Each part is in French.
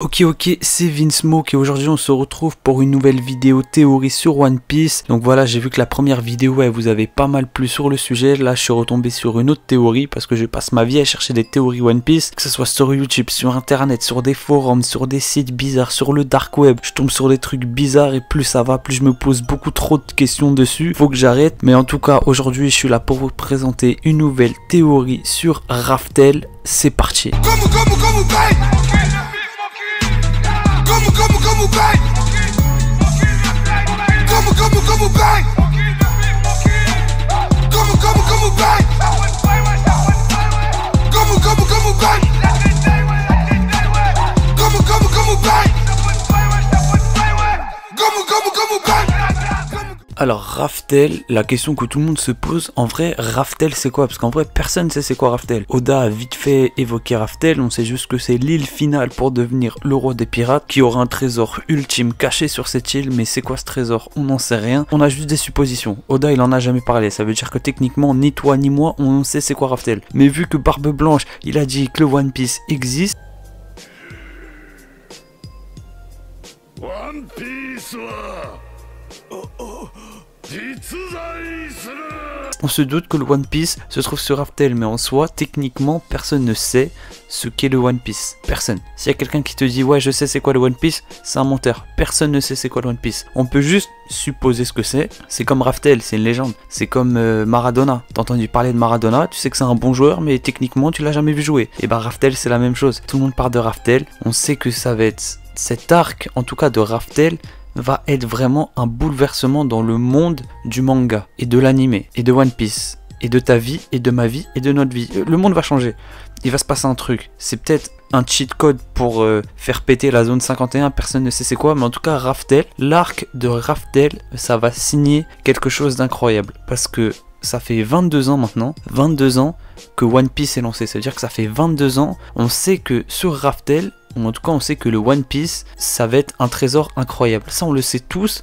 Ok, c'est Vinsmoke et aujourd'hui on se retrouve pour une nouvelle vidéo théorie sur One Piece. Donc voilà, j'ai vu que la première vidéo elle vous avait pas mal plu sur le sujet. Là je suis retombé sur une autre théorie parce que je passe ma vie à chercher des théories One Piece, que ce soit sur YouTube, sur internet, sur des forums, sur des sites bizarres, sur le dark web. Je tombe sur des trucs bizarres et plus ça va, plus je me pose beaucoup trop de questions dessus. Faut que j'arrête, mais en tout cas aujourd'hui je suis là pour vous présenter une nouvelle théorie sur Raftel. C'est parti. Alors Raftel, la question que tout le monde se pose, en vrai Raftel c'est quoi? Parce qu'en vrai personne ne sait c'est quoi Raftel. Oda a vite fait évoquer Raftel, on sait juste que c'est l'île finale pour devenir le roi des pirates, qui aura un trésor ultime caché sur cette île, mais c'est quoi ce trésor? On n'en sait rien, on a juste des suppositions. Oda il en a jamais parlé, ça veut dire que techniquement ni toi ni moi on sait c'est quoi Raftel. Mais vu que Barbe Blanche il a dit que le One Piece existe, One Piece on se doute que le One Piece se trouve sur Raftel, mais en soi, techniquement, personne ne sait ce qu'est le One Piece. Personne. S'il y a quelqu'un qui te dit ouais je sais c'est quoi le One Piece, c'est un menteur. Personne ne sait c'est quoi le One Piece. On peut juste supposer ce que c'est. C'est comme Raftel, c'est une légende. C'est comme Maradona. T'as entendu parler de Maradona, tu sais que c'est un bon joueur, mais techniquement tu l'as jamais vu jouer. Et bah Raftel c'est la même chose. Tout le monde part de Raftel. On sait que ça va être cet arc, en tout cas de Raftel, va être vraiment un bouleversement dans le monde du manga et de l'anime et de One Piece et de ta vie et de ma vie et de notre vie. Le monde va changer. Il va se passer un truc. C'est peut-être un cheat code pour faire péter la zone 51, personne ne sait c'est quoi, mais en tout cas Raftel, l'arc de Raftel, ça va signer quelque chose d'incroyable parce que ça fait 22 ans maintenant, 22 ans que One Piece est lancé, c'est-à-dire que ça fait 22 ans, on sait que sur Raftel, en tout cas on sait que le One Piece, ça va être un trésor incroyable, ça on le sait tous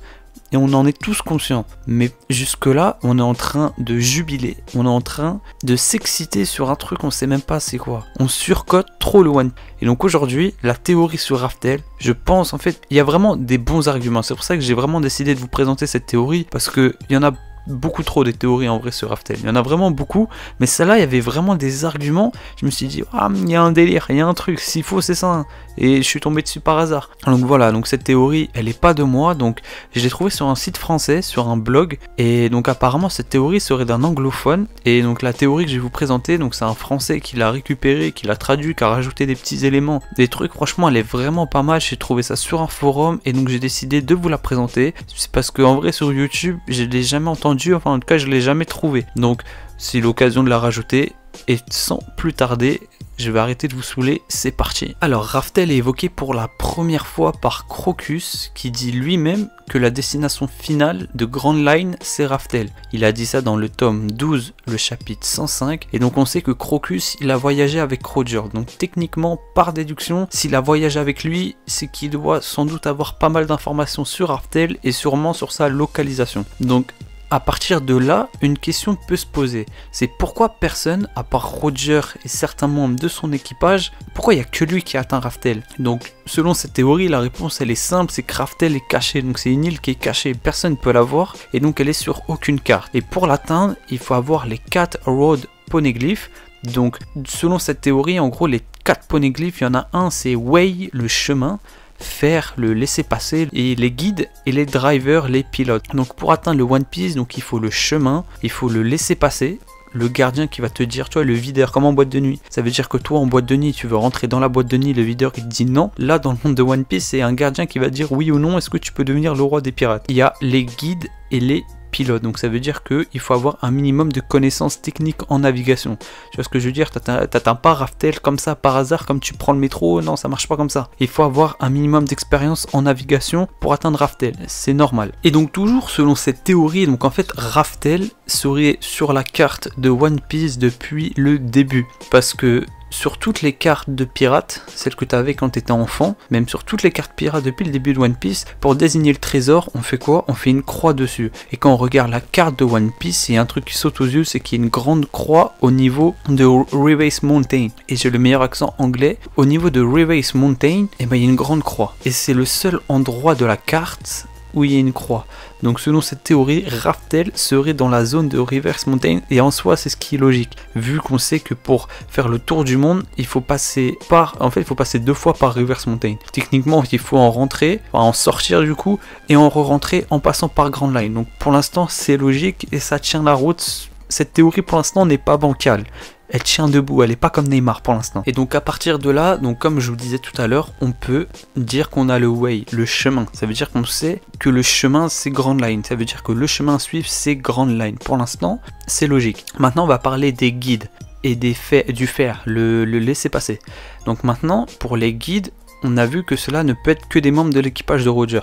et on en est tous conscients, mais jusque là on est en train de jubiler, on est en train de s'exciter sur un truc on sait même pas c'est quoi, on surcote trop le One Piece. Et donc aujourd'hui la théorie sur Raftel, je pense en fait il y a vraiment des bons arguments, c'est pour ça que j'ai vraiment décidé de vous présenter cette théorie, parce que il y en a beaucoup trop de théories en vrai sur Raftel, il y en a vraiment beaucoup, mais celle-là il y avait vraiment des arguments, je me suis dit ah il y a un délire, il y a un truc, s'il faut c'est ça, hein. Et je suis tombé dessus par hasard. Donc voilà, donc cette théorie elle est pas de moi, donc je l'ai trouvée sur un site français, sur un blog, et donc apparemment cette théorie serait d'un anglophone, et donc la théorie que je vais vous présenter, donc c'est un français qui l'a récupéré, qui l'a traduit, qui a rajouté des petits éléments, des trucs, franchement elle est vraiment pas mal, j'ai trouvé ça sur un forum, et donc j'ai décidé de vous la présenter, c'est parce que en vrai sur YouTube je l'ai jamais entendu, enfin en tout cas je l'ai jamais trouvé, donc c'est l'occasion de la rajouter, et sans plus tarder, je vais arrêter de vous saouler, c'est parti. Alors Raftel est évoqué pour la première fois par Crocus, qui dit lui-même que la destination finale de Grand Line c'est Raftel. Il a dit ça dans le tome 12, le chapitre 105, et donc on sait que Crocus il a voyagé avec Roger, donc techniquement par déduction, s'il a voyagé avec lui, c'est qu'il doit sans doute avoir pas mal d'informations sur Raftel et sûrement sur sa localisation. Donc à partir de là, une question peut se poser, c'est pourquoi personne, à part Roger et certains membres de son équipage, pourquoi il n'y a que lui qui a atteint Raftel? Donc selon cette théorie, la réponse elle est simple, c'est que Raftel est caché, donc c'est une île qui est cachée, personne ne peut la voir, et donc elle est sur aucune carte. Et pour l'atteindre, il faut avoir les 4 road poneglyphes. Donc selon cette théorie, en gros les 4 poneglyphes, il y en a un c'est Way, le chemin, faire le laisser passer, et les guides et les drivers, les pilotes. Donc pour atteindre le One Piece, donc il faut le chemin, il faut le laisser passer, le gardien qui va te dire, tu vois, le videur, comme en boîte de nuit. Ça veut dire que toi en boîte de nuit, tu veux rentrer dans la boîte de nuit, le videur il te dit non. Là dans le monde de One Piece, c'est un gardien qui va dire oui ou non, est-ce que tu peux devenir le roi des pirates. Il y a les guides et les pilote, donc ça veut dire qu'il faut avoir un minimum de connaissances techniques en navigation. Tu vois ce que je veux dire, t'atteins pas Raftel comme ça par hasard, comme tu prends le métro, non ça marche pas comme ça. Il faut avoir un minimum d'expérience en navigation pour atteindre Raftel, c'est normal. Et donc toujours selon cette théorie, donc en fait Raftel serait sur la carte de One Piece depuis le début, parce que sur toutes les cartes de pirates, celles que tu avais quand tu étais enfant, même sur toutes les cartes pirates depuis le début de One Piece, pour désigner le trésor, on fait quoi? On fait une croix dessus. Et quand on regarde la carte de One Piece, il y a un truc qui saute aux yeux, c'est qu'il y a une grande croix au niveau de Reve's Mountain. Et j'ai le meilleur accent anglais. Au niveau de Reve's Mountain, eh ben, il y a une grande croix. Et c'est le seul endroit de la carte où il y a une croix. Donc selon cette théorie, Raftel serait dans la zone de Reverse Mountain, et en soi c'est ce qui est logique, vu qu'on sait que pour faire le tour du monde, il faut passer par, en fait il faut passer 2 fois par Reverse Mountain. Techniquement il faut en rentrer, enfin en sortir du coup, et en re-rentrer en passant par Grand Line. Donc pour l'instant c'est logique et ça tient la route. Cette théorie pour l'instant n'est pas bancale. Elle tient debout, elle n'est pas comme Neymar pour l'instant. Et donc à partir de là, donc comme je vous disais tout à l'heure, on peut dire qu'on a le way, le chemin. Ça veut dire qu'on sait que le chemin c'est Grand Line. Ça veut dire que le chemin à suivre c'est Grand Line. Pour l'instant, c'est logique. Maintenant on va parler des guides et des faits, du faire, le laisser passer. Donc maintenant, pour les guides, on a vu que cela ne peut être que des membres de l'équipage de Roger.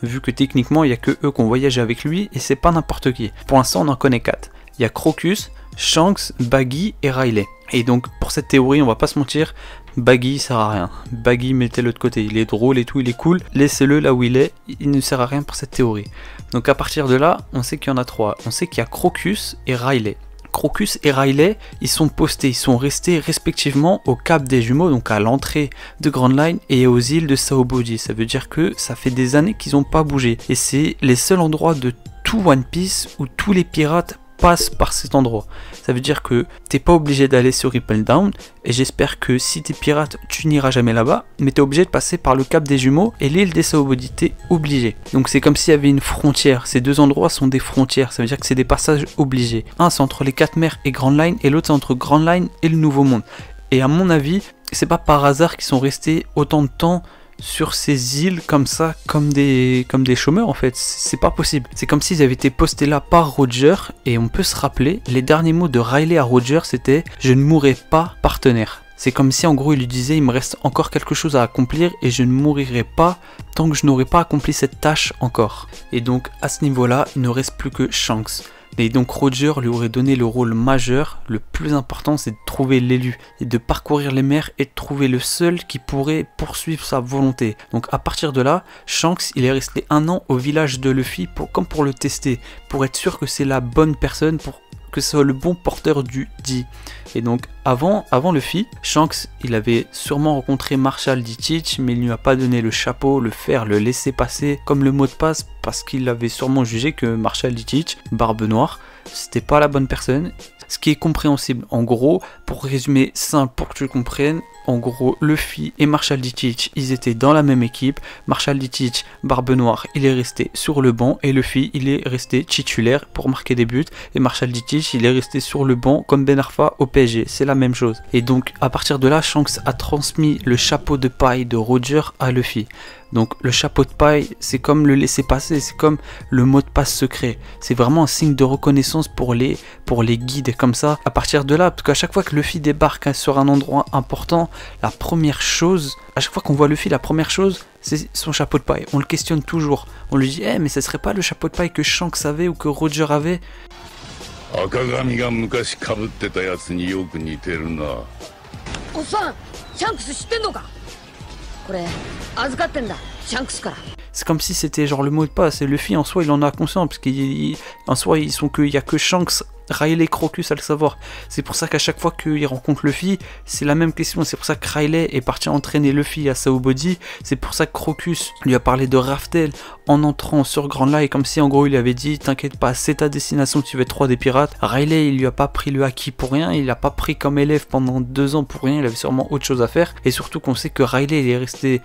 Vu que techniquement il n'y a que eux qui ont voyagé avec lui et c'est pas n'importe qui. Pour l'instant on en connaît 4. Il y a Crocus, Shanks, Baggy et Riley. Et donc pour cette théorie, on va pas se mentir, Baggy sert à rien. Baggy, mettez-le de côté, il est drôle et tout, il est cool, laissez-le là où il est, il ne sert à rien pour cette théorie. Donc à partir de là, on sait qu'il y en a 3. On sait qu'il y a Crocus et Riley. Crocus et Riley, ils sont postés, ils sont restés respectivement au Cap des Jumeaux, donc à l'entrée de Grand Line et aux îles de Saobody. Ça veut dire que ça fait des années qu'ils n'ont pas bougé. Et c'est les seuls endroits de tout One Piece où tous les pirates passe par cet endroit. Ça veut dire que t'es pas obligé d'aller sur Ripple Down, et j'espère que si t'es pirate tu n'iras jamais là-bas, mais t'es obligé de passer par le Cap des Jumeaux et l'île des Saobody, t'es obligé. Donc c'est comme s'il y avait une frontière, ces deux endroits sont des frontières, ça veut dire que c'est des passages obligés. Un c'est entre les 4 mers et Grand Line, et l'autre c'est entre Grand Line et le Nouveau Monde. Et à mon avis, c'est pas par hasard qu'ils sont restés autant de temps sur ces îles comme ça, comme des chômeurs en fait, c'est pas possible. C'est comme s'ils avaient été postés là par Roger, et on peut se rappeler, les derniers mots de Riley à Roger c'était « Je ne mourrai pas partenaire ». C'est comme si en gros il lui disait « Il me reste encore quelque chose à accomplir et je ne mourirai pas tant que je n'aurai pas accompli cette tâche encore ». Et donc à ce niveau là, il ne reste plus que Shanks. Et donc Roger lui aurait donné le rôle majeur, le plus important c'est de trouver l'élu, et de parcourir les mers et de trouver le seul qui pourrait poursuivre sa volonté. Donc à partir de là, Shanks il est resté 1 an au village de Luffy comme pour le tester, pour être sûr que c'est la bonne personne, pour que ce soit le bon porteur du dit. Et donc avant Luffy, Shanks il avait sûrement rencontré Marshall D. Teach, mais il ne lui a pas donné le chapeau, le fer, le laisser passer comme le mot de passe, parce qu'il avait sûrement jugé que Marshall D. Teach, Barbe Noire, c'était pas la bonne personne. Ce qui est compréhensible. En gros, pour résumer simple, pour que tu le comprennes, en gros, Luffy et Marshall D. Teach, ils étaient dans la même équipe. Marshall D. Teach, Barbe Noire, il est resté sur le banc, et Luffy, il est resté titulaire pour marquer des buts, et Marshall D. Teach, il est resté sur le banc comme Ben Arfa au PSG. C'est la même chose. Et donc, à partir de là, Shanks a transmis le chapeau de paille de Roger à Luffy. Donc le chapeau de paille, c'est comme le laisser passer, c'est comme le mot de passe secret. C'est vraiment un signe de reconnaissance pour les guides comme ça. À partir de là, parce qu'à chaque fois que Luffy débarque sur un endroit important, la première chose, à chaque fois qu'on voit Luffy, la première chose, c'est son chapeau de paille. On le questionne toujours. On lui dit, mais ça serait pas le chapeau de paille que Shanks avait ou que Roger avait? C'est comme si c'était genre le mot de passe, et Luffy en soi il en a conscience, parce qu'en soi il y a que Shanks, Riley, Crocus à le savoir. C'est pour ça qu'à chaque fois qu'il rencontre Luffy, c'est la même question. C'est pour ça que Riley est parti entraîner Luffy à Saobody. C'est pour ça que Crocus lui a parlé de Raftel en entrant sur Grand Line, comme si en gros il avait dit t'inquiète pas, c'est ta destination, tu vas être roi des pirates. Riley il lui a pas pris le haki pour rien, il l'a pas pris comme élève pendant 2 ans pour rien, il avait sûrement autre chose à faire. Et surtout qu'on sait que Riley il est resté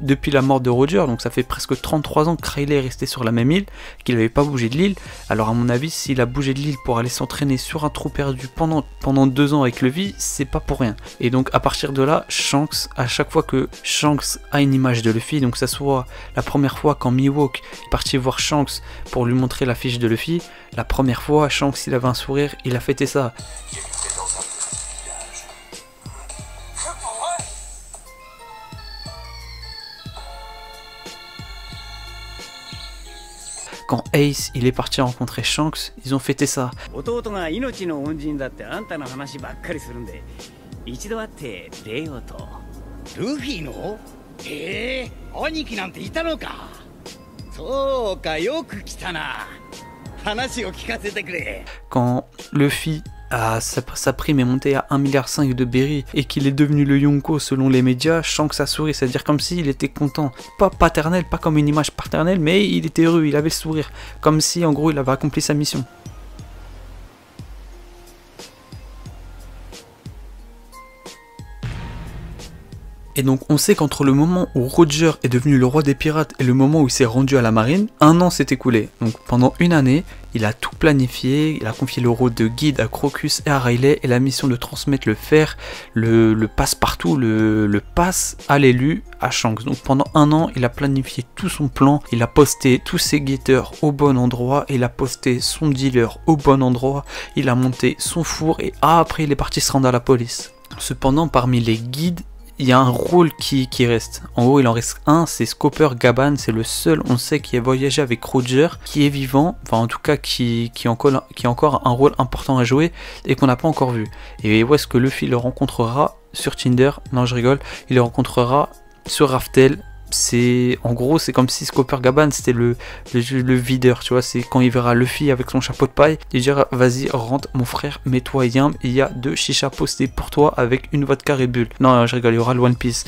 depuis la mort de Roger, donc ça fait presque 33 ans que Riley est resté sur la même île, qu'il n'avait pas bougé de l'île. Alors à mon avis, s'il a bougé de l'île pour aller s'entraîner sur un trou perdu pendant 2 ans avec Luffy, c'est pas pour rien. Et donc à partir de là, Shanks, à chaque fois que Shanks a une image de Luffy, donc ça soit la première fois quand Mihawk est parti voir Shanks pour lui montrer la fiche de Luffy, la première fois Shanks il avait un sourire, il a fêté ça. Quand Ace il est parti rencontrer Shanks, ils ont fêté ça. 一度会って礼をと。ルフィの？兄貴なんていたのか。そうか、よく来たな。話を聞かせてくれ。Quand Luffy sa prime est montée à 1,5 milliard de berry et qu'il est devenu le Yonko selon les médias, je sens que ça sourit, c'est-à-dire comme s'il était content. Pas paternel, pas comme une image paternelle, mais il était heureux, il avait le sourire. Comme si en gros il avait accompli sa mission. Et donc on sait qu'entre le moment où Roger est devenu le roi des pirates et le moment où il s'est rendu à la marine, 1 an s'est écoulé. Donc pendant une année, il a tout planifié, il a confié le rôle de guide à Crocus et à Riley et la mission de transmettre le fer, le passe-partout, le passe à l'élu à Shanks. Donc pendant 1 an, il a planifié tout son plan, il a posté tous ses guetteurs au bon endroit, il a posté son dealer au bon endroit, il a monté son four et après il est parti se rendre à la police. Cependant, parmi les guides, il y a un rôle qui reste. En gros, il en reste un, c'est Scooper Gaban. C'est le seul, on sait, qui a voyagé avec Roger, qui est vivant, enfin en tout cas qui a encore un rôle important à jouer et qu'on n'a pas encore vu. Et où est-ce que Luffy le rencontrera? Sur Tinder? Non, je rigole. Il le rencontrera sur Raftel. En gros, c'est comme si Scooper Gaban c'était le videur, tu vois. C'est quand il verra Luffy avec son chapeau de paille, il dira vas-y rentre mon frère, mets-toi yam, il y a 2 chichas postés pour toi avec une vodka Red Bull. Non, je rigole, il y aura le One Piece.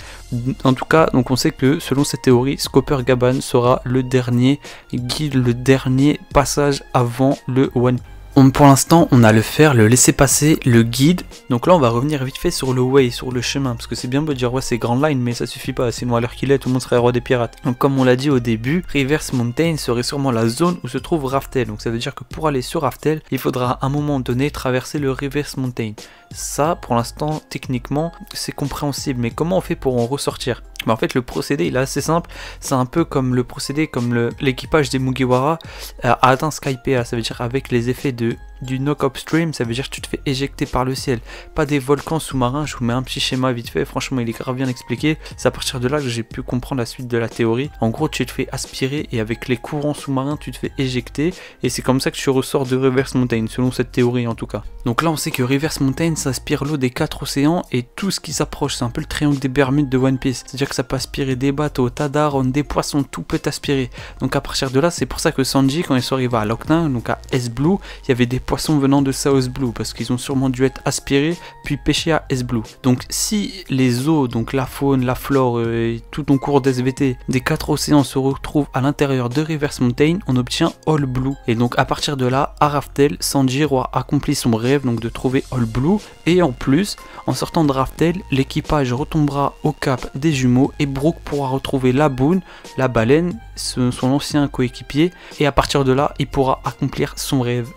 En tout cas, donc on sait que selon cette théorie, Scooper Gaban sera le dernier guide, le dernier passage avant le One Piece. Pour l'instant, on a le faire, le laisser passer, le guide. Donc là, on va revenir vite fait sur le way, sur le chemin. Parce que c'est bien beau de dire, ouais, c'est Grand Line, mais ça suffit pas. Sinon, à l'heure qu'il est, tout le monde serait roi des pirates. Donc, comme on l'a dit au début, Reverse Mountain serait sûrement la zone où se trouve Raftel. Donc, ça veut dire que pour aller sur Raftel, il faudra à un moment donné traverser le Reverse Mountain. Ça, pour l'instant, techniquement, c'est compréhensible. Mais comment on fait pour en ressortir? En fait, le procédé, il est assez simple. C'est un peu comme le procédé, comme l'équipage des Mugiwara a atteint Skypiea. Ça veut dire avec les effets du knock upstream, ça veut dire que tu te fais éjecter par le ciel. Pas des volcans sous-marins. Je vous mets un petit schéma vite fait. Franchement, il est grave bien expliqué. C'est à partir de là que j'ai pu comprendre la suite de la théorie. En gros, tu te fais aspirer et avec les courants sous-marins, tu te fais éjecter. Et c'est comme ça que tu ressors de Reverse Mountain, selon cette théorie en tout cas. Donc là, on sait que Reverse Mountain s'aspire l'eau des 4 océans et tout ce qui s'approche. C'est un peu le triangle des Bermudes de One Piece. C'est-à-dire que ça peut aspirer des bateaux, Tadaron, des poissons, tout peut aspirer. Donc à partir de là, c'est pour ça que Sanji, quand ils sont arrivés à Lockdown, donc à S-Blue, il y avait des poissons venant de South Blue, parce qu'ils ont sûrement dû être aspirés, puis pêchés à S-Blue. Donc si les eaux, donc la faune, la flore, et tout en cours d'SVT, des 4 océans se retrouvent à l'intérieur de Reverse Mountain, on obtient All Blue. Et donc à partir de là, à Raftel, Sanji aura accompli son rêve, donc de trouver All Blue, et en plus, en sortant de Raftel, l'équipage retombera au cap des jumeaux, et Brook pourra retrouver la Boone, la baleine, son ancien coéquipier, et à partir de là, il pourra accomplir son rêve.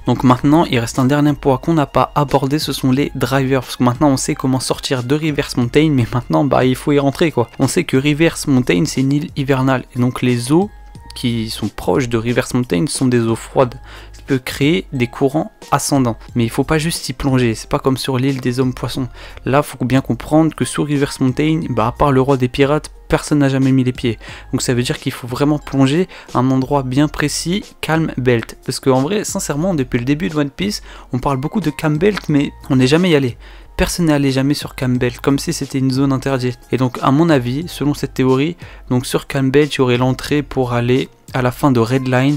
Donc maintenant, il reste un dernier point qu'on n'a pas abordé, ce sont les drivers. Parce que maintenant, on sait comment sortir de Reverse Mountain, mais maintenant, bah, il faut y rentrer, quoi. On sait que Reverse Mountain, c'est une île hivernale. Et donc, les eaux qui sont proches de Reverse Mountain sont des eaux froides. Ça peut créer des courants ascendants. Mais il faut pas juste y plonger. C'est pas comme sur l'île des hommes poissons. Là, faut bien comprendre que sur Reverse Mountain, bah, à part le roi des pirates, personne n'a jamais mis les pieds. Donc ça veut dire qu'il faut vraiment plonger à un endroit bien précis, Calm Belt. Parce qu'en vrai, sincèrement, depuis le début de One Piece, on parle beaucoup de Calm Belt, mais on n'est jamais y allé. Personne n'est allé jamais sur Calm Belt, comme si c'était une zone interdite. Et donc, à mon avis, selon cette théorie, donc sur Calm Belt, il y aurait l'entrée pour aller à la fin de Red Line,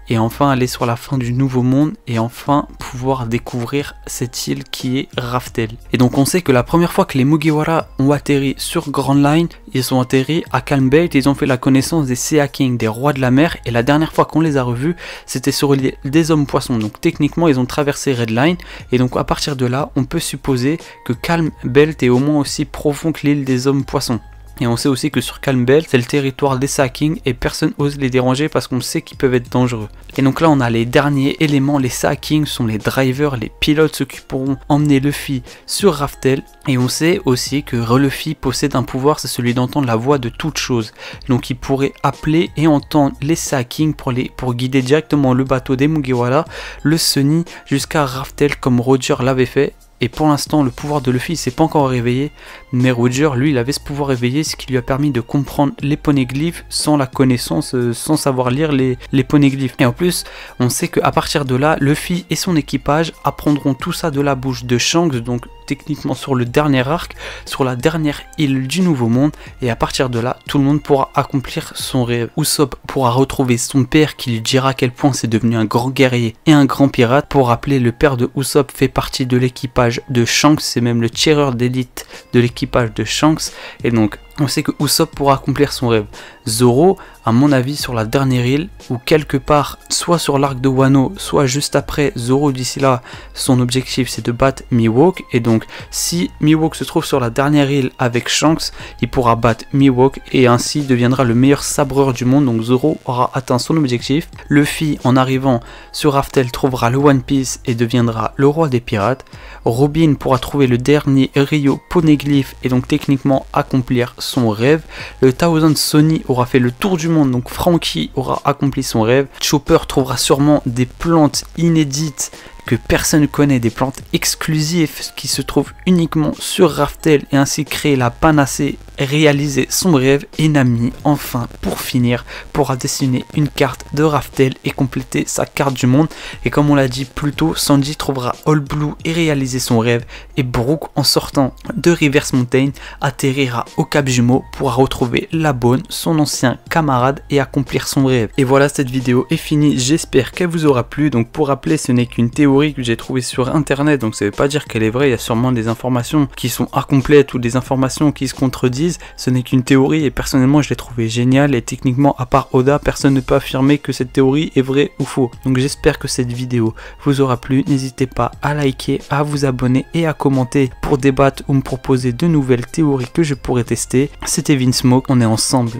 et enfin aller sur la fin du Nouveau Monde, et enfin pouvoir découvrir cette île qui est Raftel. Et donc on sait que la première fois que les Mugiwara ont atterri sur Grand Line, ils ont atterri à Calm Belt, ils ont fait la connaissance des Sea King, des rois de la mer, et la dernière fois qu'on les a revus, c'était sur l'île des hommes poissons. Donc techniquement ils ont traversé Red Line, et donc à partir de là, on peut supposer que Calm Belt est au moins aussi profond que l'île des hommes poissons. Et on sait aussi que sur Calm Belt, c'est le territoire des Sea King et personne n'ose les déranger parce qu'on sait qu'ils peuvent être dangereux. Et donc là, on a les derniers éléments. Les Sea King sont les drivers, les pilotes, ceux qui pourront emmener Luffy sur Raftel. Et on sait aussi que Luffy possède un pouvoir, c'est celui d'entendre la voix de toute chose. Donc il pourrait appeler et entendre les Sea King pour guider directement le bateau des Mugiwara, le Sunny, jusqu'à Raftel comme Roger l'avait fait. Et pour l'instant, le pouvoir de Luffy s'est pas encore réveillé, mais Roger, lui, il avait ce pouvoir réveillé, ce qui lui a permis de comprendre les poneglyphes sans la connaissance, sans savoir lire les poneglyphes. Et en plus, on sait qu'à partir de là, Luffy et son équipage apprendront tout ça de la bouche de Shanks, donc techniquement sur le dernier arc, sur la dernière île du Nouveau Monde, et à partir de là, tout le monde pourra accomplir son rêve. Usopp pourra retrouver son père qui lui dira à quel point c'est devenu un grand guerrier et un grand pirate. Pour rappeler, le père de Usopp fait partie de l'équipage de Shanks, c'est même le tireur d'élite de l'équipage de Shanks, et donc on sait que Usopp pourra accomplir son rêve. Zoro, à mon avis, sur la dernière île, ou quelque part, soit sur l'arc de Wano, soit juste après, Zoro d'ici là, son objectif c'est de battre Mihawk, et donc si Mihawk se trouve sur la dernière île avec Shanks, il pourra battre Mihawk, et ainsi deviendra le meilleur sabreur du monde, donc Zoro aura atteint son objectif. Luffy, en arrivant sur Raftel, trouvera le One Piece et deviendra le roi des pirates. Robin pourra trouver le dernier Rio Poneglyph et donc techniquement accomplir son rêve. Le Thousand Sunny aura fait le tour du monde, donc Franky aura accompli son rêve. Chopper trouvera sûrement des plantes inédites que personne ne connaît, des plantes exclusives qui se trouvent uniquement sur Raftel, et ainsi créer la panacée, réaliser son rêve. Et Nami, enfin, pour finir, pourra dessiner une carte de Raftel et compléter sa carte du monde. Et comme on l'a dit plus tôt, Sanji trouvera All Blue et réaliser son rêve, et Brook, en sortant de Reverse Mountain, atterrira au Cap Jumeau, pourra retrouver la Bonne, son ancien camarade, et accomplir son rêve. Et voilà, cette vidéo est finie, j'espère qu'elle vous aura plu. Donc pour rappeler, ce n'est qu'une théorie que j'ai trouvé sur internet, donc ça veut pas dire qu'elle est vraie, il y a sûrement des informations qui sont incomplètes ou des informations qui se contredisent. Ce n'est qu'une théorie, et personnellement je l'ai trouvé géniale, et techniquement à part Oda, personne ne peut affirmer que cette théorie est vraie ou faux. Donc j'espère que cette vidéo vous aura plu, n'hésitez pas à liker, à vous abonner et à commenter pour débattre ou me proposer de nouvelles théories que je pourrais tester. C'était Vinsmoke, on est ensemble.